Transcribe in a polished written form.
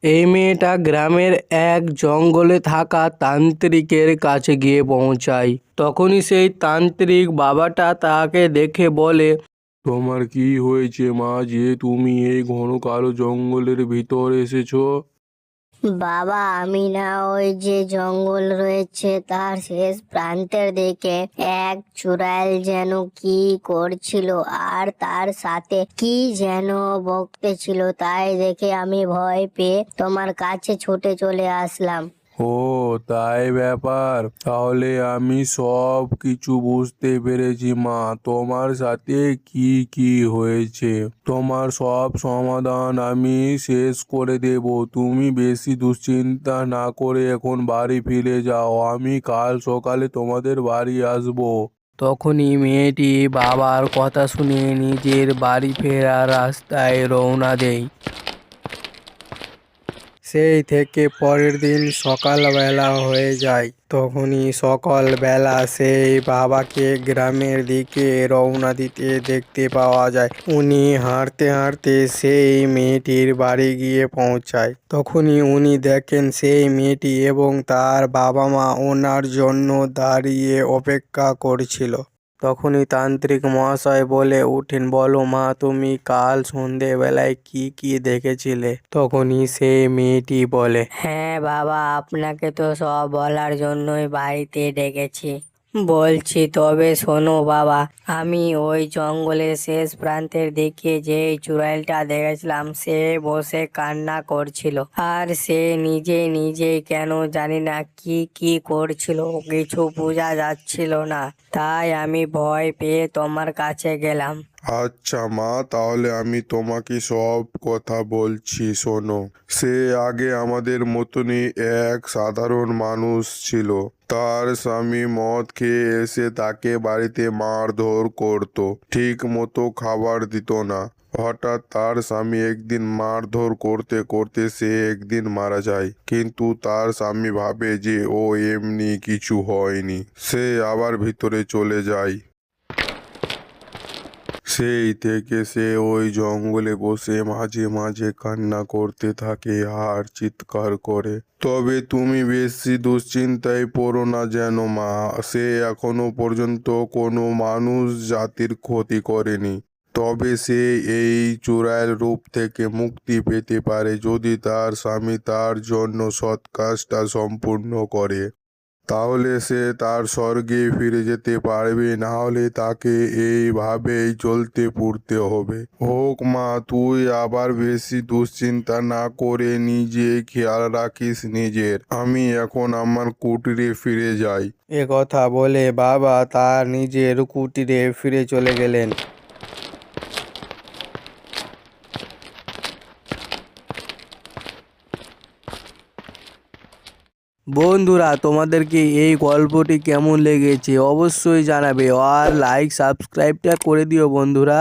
এই মেয়েটা গ্রামের এক জঙ্গলে থাকা তান্ত্রিকের কাছে গিয়ে পৌঁছায়। তখনই সেই তান্ত্রিক বাবাটা তাকে দেখে বলে, তোমার কি হয়েছে মা, যে তুমি এই ঘন কালো জঙ্গলের ভিতর এসেছো? বাবা, আমি না ওই যে জঙ্গল রয়েছে তার শেষ প্রান্তের দিকে এক চুড়াইল যেন কি করছিল আর তার সাথে কি যেন বকতেছিল, তাই দেখে আমি ভয় পেয়ে তোমার কাছে ছুটে চলে আসলাম। ও, তাই ব্যাপার। তাহলে আমি সব কিছু বুঝতে পেরেছি মা। তোমার সাথে কি কি হয়েছে তোমার সব সমাধান আমি শেষ করে দেব। তুমি বেশি দুশ্চিন্তা না করে এখন বাড়ি ফিরে যাও। আমি কাল সকালে তোমাদের বাড়ি আসবো। তখনই মেয়েটি বাবার কথা শুনে নিজের বাড়ি ফেরার রাস্তায় রওনা দেয়। সেই থেকে পরের দিন সকালবেলা হয়ে যায়। তখনই সকালবেলা সেই বাবাকে গ্রামের দিকে রওনা দিতে দেখতে পাওয়া যায়। উনি হাঁটতে হাঁটতে সেই মেয়েটির বাড়ি গিয়ে পৌঁছায়। তখনই উনি দেখেন সেই মেয়েটি এবং তার বাবা মা ওনার জন্য দাঁড়িয়ে অপেক্ষা করছিল। তখনই তান্ত্রিক মহাশয় বলে উঠেন, বলো মা, তুমি কাল সন্ধেবেলায় কি কি দেখেছিলে? তখনই সেই মেয়েটি বলে, হ্যাঁ বাবা, আপনাকে তো সব বলার জন্যই বাড়িতে ডেকেছি। বলছি, তবে শোনো বাবা, আমি ওই জঙ্গলের শেষ প্রান্তের দিকে যে চুড়াইলটা দেখেছিলাম সে বসে কান্না করছিল, আর সে নিজে নিজেই কেন জানি না কি কি করছিল, কিছু বোঝা যাচ্ছিল না। তাই আমি ভয় পেয়ে তোমার কাছে গেলাম। আচ্ছা মা, তাহলে আমি তোমাকে সব কথা বলছি, শোনো। সে আগে আমাদের মতনই এক সাধারণ মানুষ ছিল। তার স্বামী মদ খেয়ে এসে তাকে বাড়িতে মারধর করতো, ঠিক মতো খাবার দিত না। হঠাৎ তার স্বামী একদিন মারধর করতে করতে সে একদিন মারা যায়। কিন্তু তার স্বামী ভাবে যে ও এমনি কিছু হয়নি। সে আবার ভিতরে চলে যায়। সেই থেকে সে ওই জঙ্গলে বসে মাঝে মাঝে কান্না করতে থাকে আর চিৎকার করে। তবে তুমি বেশি দুশ্চিন্তায় পড়ো না যেন মা, সে এখনো পর্যন্ত কোনো মানুষ জাতির ক্ষতি করেনি। তবে সে এই চুড়াইল রূপ থেকে মুক্তি পেতে পারে যদি তার স্বামী তার জন্য সৎ কাজটা সম্পূর্ণ করে। তাহলে সে তার স্বর্গে ফিরে যেতে পারবে, না হলে তাকে এইভাবেই চলতে পড়তে হবে। হোক মা, তুই আবার বেশি দুশ্চিন্তা না করে নিজে খেয়াল রাখিস নিজের। আমি এখন আমার কুটিরে ফিরে যাই। এ কথা বলে বাবা তার নিজের কুটিরে ফিরে চলে গেলেন। বন্ধুরা, তোমাদেরকে এই গল্পটি কেমন লেগেছে অবশ্যই জানাবে, আর লাইক সাবস্ক্রাইবটা করে দিও বন্ধুরা।